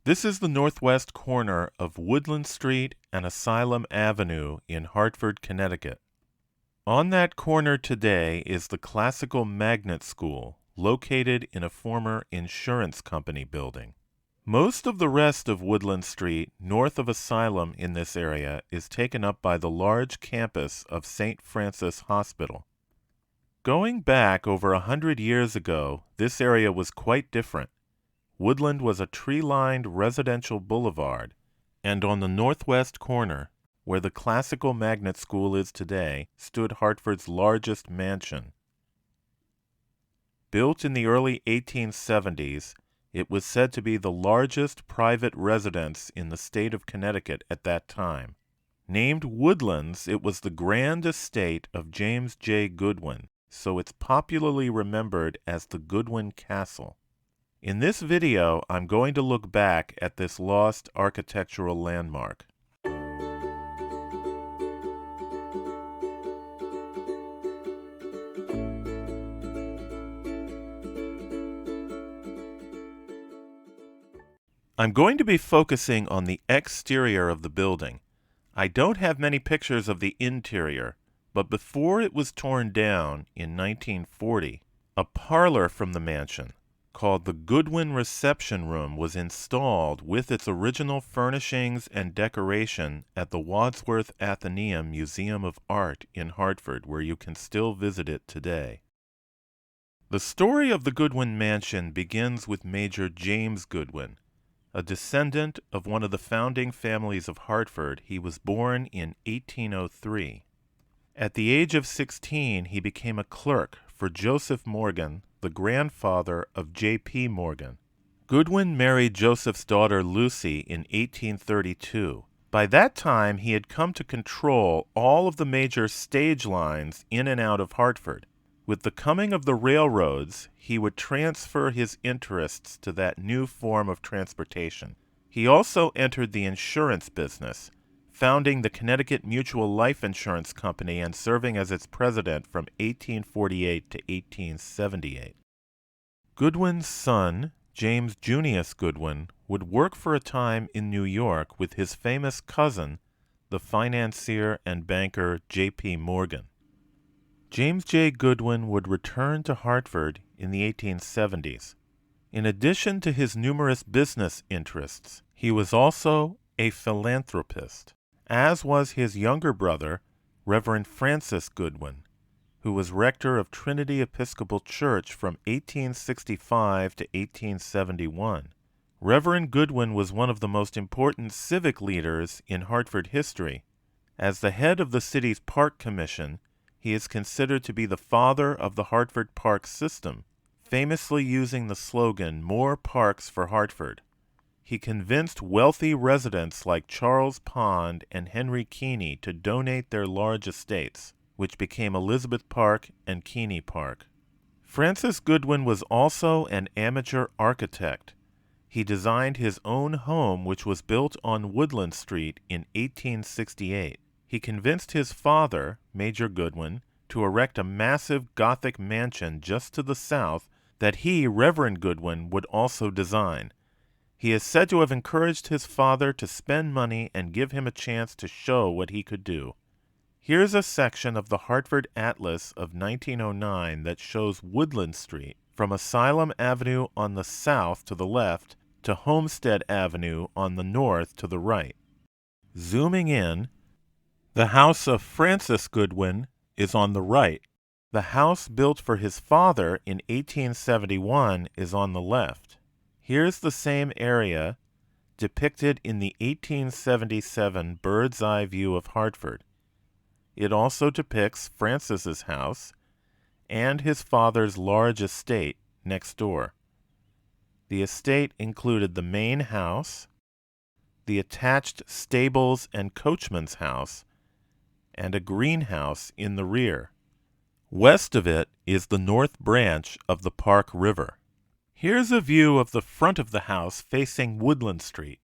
This is the northwest corner of Woodland Street and Asylum Avenue in Hartford, Connecticut. On that corner today is the Classical Magnet School, located in a former insurance company building. Most of the rest of Woodland Street, north of Asylum in this area, is taken up by the large campus of St. Francis Hospital. Going back over 100 years ago, this area was quite different. Woodland was a tree-lined residential boulevard, and on the northwest corner, where the Classical Magnet School is today, stood Hartford's largest mansion. Built in the early 1870s, it was said to be the largest private residence in the state of Connecticut at that time. Named Woodlands, it was the grand estate of James J. Goodwin, so it's popularly remembered as the Goodwin Castle. In this video, I'm going to look back at this lost architectural landmark. I'm going to be focusing on the exterior of the building. I don't have many pictures of the interior, but before it was torn down in 1940, a parlor from the mansion, called the Goodwin Reception Room, was installed with its original furnishings and decoration at the Wadsworth Atheneum Museum of Art in Hartford, where you can still visit it today. The story of the Goodwin Mansion begins with Major James Goodwin. A descendant of one of the founding families of Hartford, he was born in 1803. At the age of 16, he became a clerk for Joseph Morgan, the grandfather of J.P. Morgan. Goodwin married Joseph's daughter Lucy in 1832. By that time, he had come to control all of the major stage lines in and out of Hartford. With the coming of the railroads, he would transfer his interests to that new form of transportation. He also entered the insurance business, founding the Connecticut Mutual Life Insurance Company and serving as its president from 1848 to 1878. Goodwin's son, James Junius Goodwin, would work for a time in New York with his famous cousin, the financier and banker J.P. Morgan. James J. Goodwin would return to Hartford in the 1870s. In addition to his numerous business interests, he was also a philanthropist, as was his younger brother, Reverend Francis Goodwin, who was rector of Trinity Episcopal Church from 1865 to 1871. Reverend Goodwin was one of the most important civic leaders in Hartford history. As the head of the city's Park Commission, he is considered to be the father of the Hartford Park system, famously using the slogan, "More Parks for Hartford." He convinced wealthy residents like Charles Pond and Henry Keeney to donate their large estates, which became Elizabeth Park and Keeney Park. Francis Goodwin was also an amateur architect. He designed his own home, which was built on Woodland Street in 1868. He convinced his father, Major Goodwin, to erect a massive Gothic mansion just to the south that he, Reverend Goodwin, would also design. He is said to have encouraged his father to spend money and give him a chance to show what he could do. Here's a section of the Hartford Atlas of 1909 that shows Woodland Street from Asylum Avenue on the south to the left to Homestead Avenue on the north to the right. Zooming in, the house of Francis Goodwin is on the right. The house built for his father in 1871 is on the left. Here's the same area depicted in the 1877 bird's eye view of Hartford. It also depicts Francis's house and his father's large estate next door. The estate included the main house, the attached stables and coachman's house, and a greenhouse in the rear. West of it is the north branch of the Park River. Here's a view of the front of the house facing Woodland Street.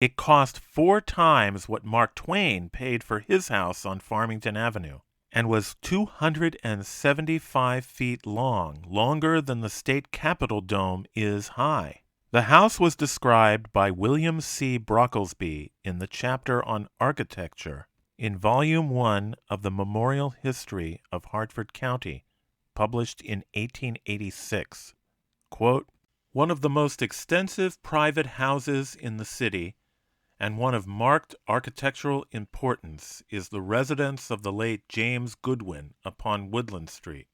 It cost 4 times what Mark Twain paid for his house on Farmington Avenue, and was 275 feet long, longer than the state capitol dome is high. The house was described by William C. Brocklesby in the chapter on architecture in Volume 1 of the Memorial History of Hartford County, published in 1886. Quote, "One of the most extensive private houses in the city, and one of marked architectural importance, is the residence of the late James Goodwin upon Woodland Street.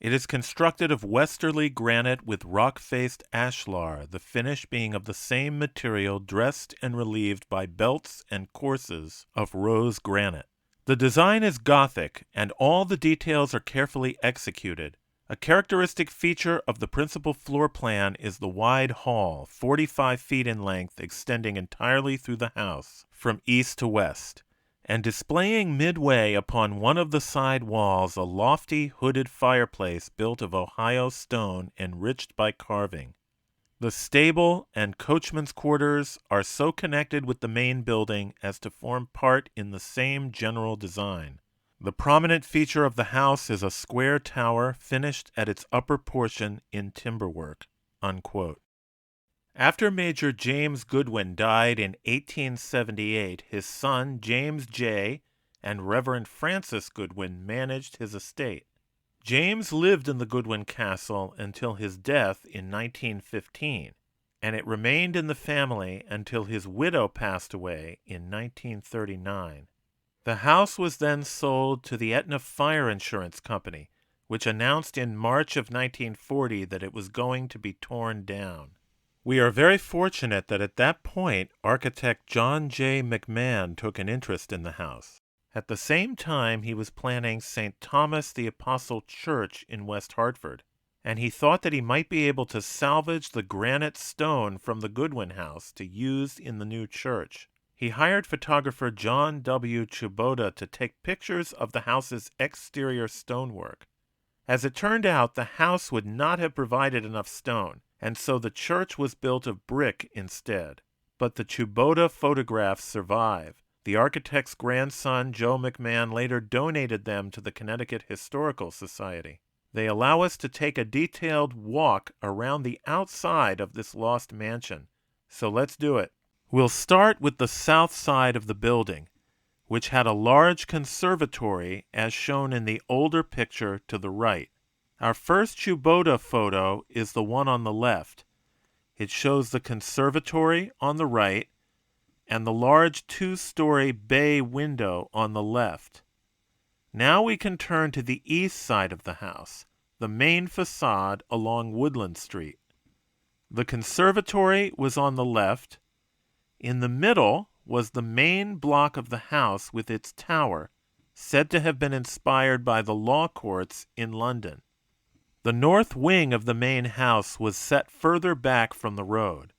It is constructed of westerly granite with rock-faced ashlar, the finish being of the same material dressed and relieved by belts and courses of rose granite. The design is Gothic, and all the details are carefully executed. A characteristic feature of the principal floor plan is the wide hall, 45 feet in length, extending entirely through the house, from east to west, and displaying midway upon one of the side walls a lofty hooded fireplace built of Ohio stone enriched by carving. The stable and coachman's quarters are so connected with the main building as to form part in the same general design. The prominent feature of the house is a square tower finished at its upper portion in timberwork." Unquote. After Major James Goodwin died in 1878, his son James J. and Reverend Francis Goodwin managed his estate. James lived in the Goodwin Castle until his death in 1915, and it remained in the family until his widow passed away in 1939. The house was then sold to the Aetna Fire Insurance Company, which announced in March of 1940 that it was going to be torn down. We are very fortunate that at that point, architect John J. McMahon took an interest in the house. At the same time, he was planning St. Thomas the Apostle Church in West Hartford, and he thought that he might be able to salvage the granite stone from the Goodwin House to use in the new church. He hired photographer John W. Chuboda to take pictures of the house's exterior stonework. As it turned out, the house would not have provided enough stone, and so the church was built of brick instead. But the Chuboda photographs survive. The architect's grandson, Joe McMahon, later donated them to the Connecticut Historical Society. They allow us to take a detailed walk around the outside of this lost mansion. So let's do it. We'll start with the south side of the building, which had a large conservatory as shown in the older picture to the right. Our first Chuboda photo is the one on the left. It shows the conservatory on the right and the large two-story bay window on the left. Now we can turn to the east side of the house, the main facade along Woodland Street. The conservatory was on the left. In the middle was the main block of the house with its tower, said to have been inspired by the law courts in London. The north wing of the main house was set further back from the road.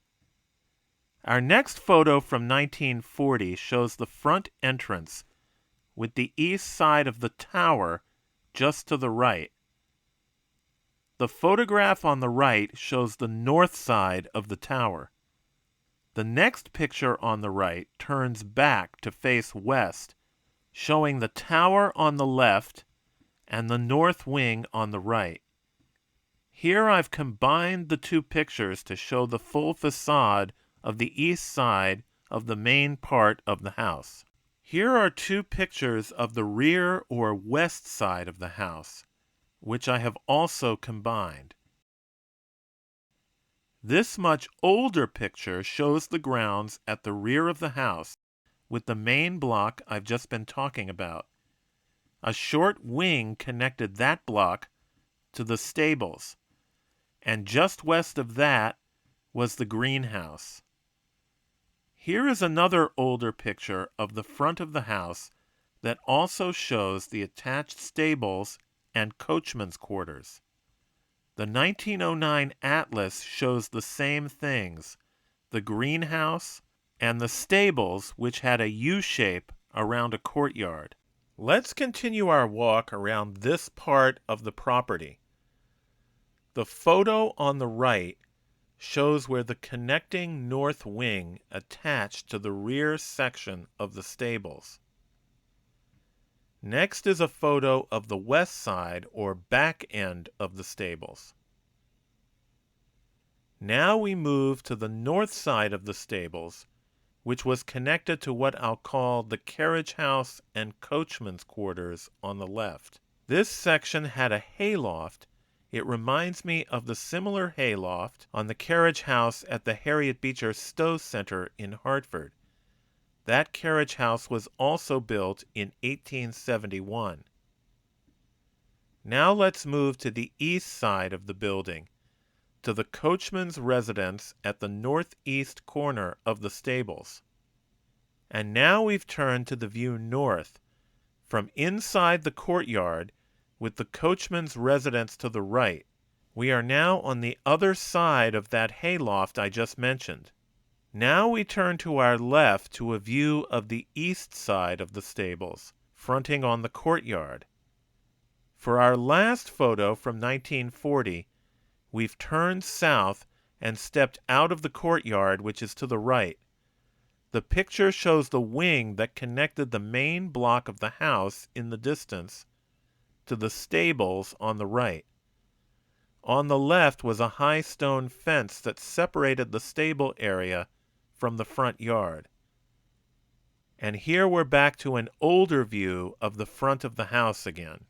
Our next photo from 1940 shows the front entrance with the east side of the tower just to the right. The photograph on the right shows the north side of the tower. The next picture on the right turns back to face west, showing the tower on the left and the north wing on the right. Here I've combined the two pictures to show the full facade of the east side of the main part of the house. Here are two pictures of the rear or west side of the house, which I have also combined. This much older picture shows the grounds at the rear of the house with the main block I've just been talking about. A short wing connected that block to the stables, and just west of that was the greenhouse. Here is another older picture of the front of the house that also shows the attached stables and coachman's quarters. The 1909 atlas shows the same things, the greenhouse and the stables, which had a U shape around a courtyard. Let's continue our walk around this part of the property. The photo on the right shows where the connecting north wing attached to the rear section of the stables. Next is a photo of the west side or back end of the stables. Now we move to the north side of the stables, which was connected to what I'll call the carriage house and coachman's quarters on the left. This section had a hayloft. It reminds me of the similar hayloft on the carriage house at the Harriet Beecher Stowe Center in Hartford. That carriage house was also built in 1871. Now let's move to the east side of the building, to the coachman's residence at the northeast corner of the stables. And now we've turned to the view north, from inside the courtyard, with the coachman's residence to the right. We are now on the other side of that hayloft I just mentioned. Now we turn to our left to a view of the east side of the stables, fronting on the courtyard. For our last photo from 1940, we've turned south and stepped out of the courtyard, which is to the right. The picture shows the wing that connected the main block of the house in the distance to the stables on the right. On the left was a high stone fence that separated the stable area from the front yard. And here we're back to an older view of the front of the house again.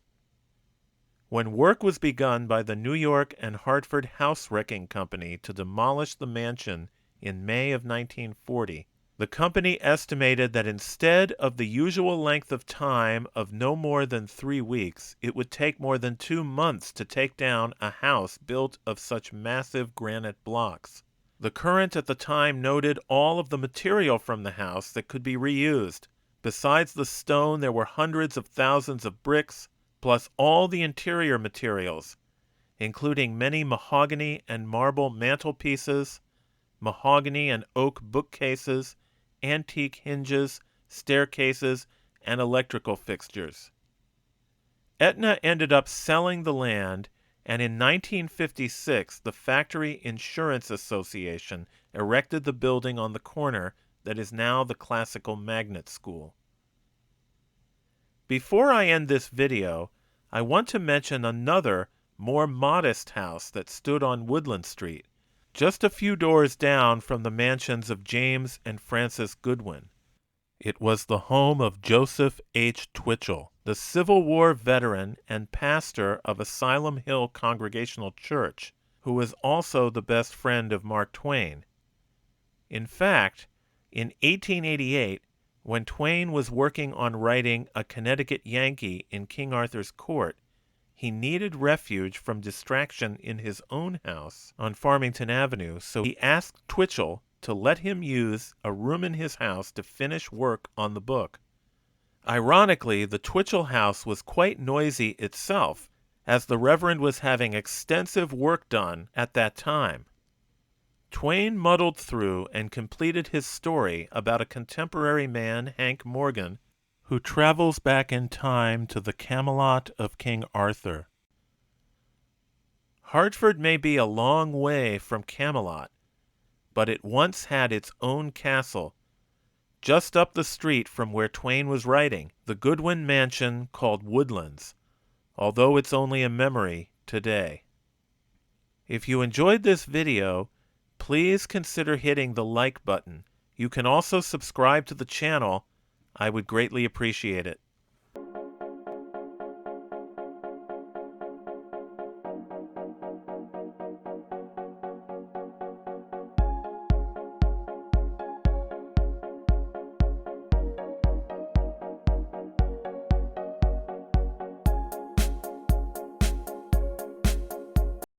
When work was begun by the New York and Hartford House Wrecking Company to demolish the mansion in May of 1940, the company estimated that instead of the usual length of time of no more than 3 weeks, it would take more than 2 months to take down a house built of such massive granite blocks. The Current at the time noted all of the material from the house that could be reused. Besides the stone, there were hundreds of thousands of bricks, plus all the interior materials, including many mahogany and marble mantelpieces, mahogany and oak bookcases, antique hinges, staircases, and electrical fixtures. Aetna ended up selling the land, and in 1956 the Factory Insurance Association erected the building on the corner that is now the Classical Magnet School. Before I end this video, I want to mention another, more modest house that stood on Woodland Street, just a few doors down from the mansions of James and Frances Goodwin. It was the home of Joseph H. Twichell, the Civil War veteran and pastor of Asylum Hill Congregational Church, who was also the best friend of Mark Twain. In fact, in 1888, when Twain was working on writing A Connecticut Yankee in King Arthur's Court, he needed refuge from distraction in his own house on Farmington Avenue, so he asked Twitchell to let him use a room in his house to finish work on the book. Ironically, the Twitchell house was quite noisy itself, as the Reverend was having extensive work done at that time. Twain muddled through and completed his story about a contemporary man, Hank Morgan, who travels back in time to the Camelot of King Arthur. Hartford may be a long way from Camelot, but it once had its own castle, just up the street from where Twain was writing, the Goodwin mansion called Woodlands, although it's only a memory today. If you enjoyed this video, please consider hitting the like button. You can also subscribe to the channel. I would greatly appreciate it.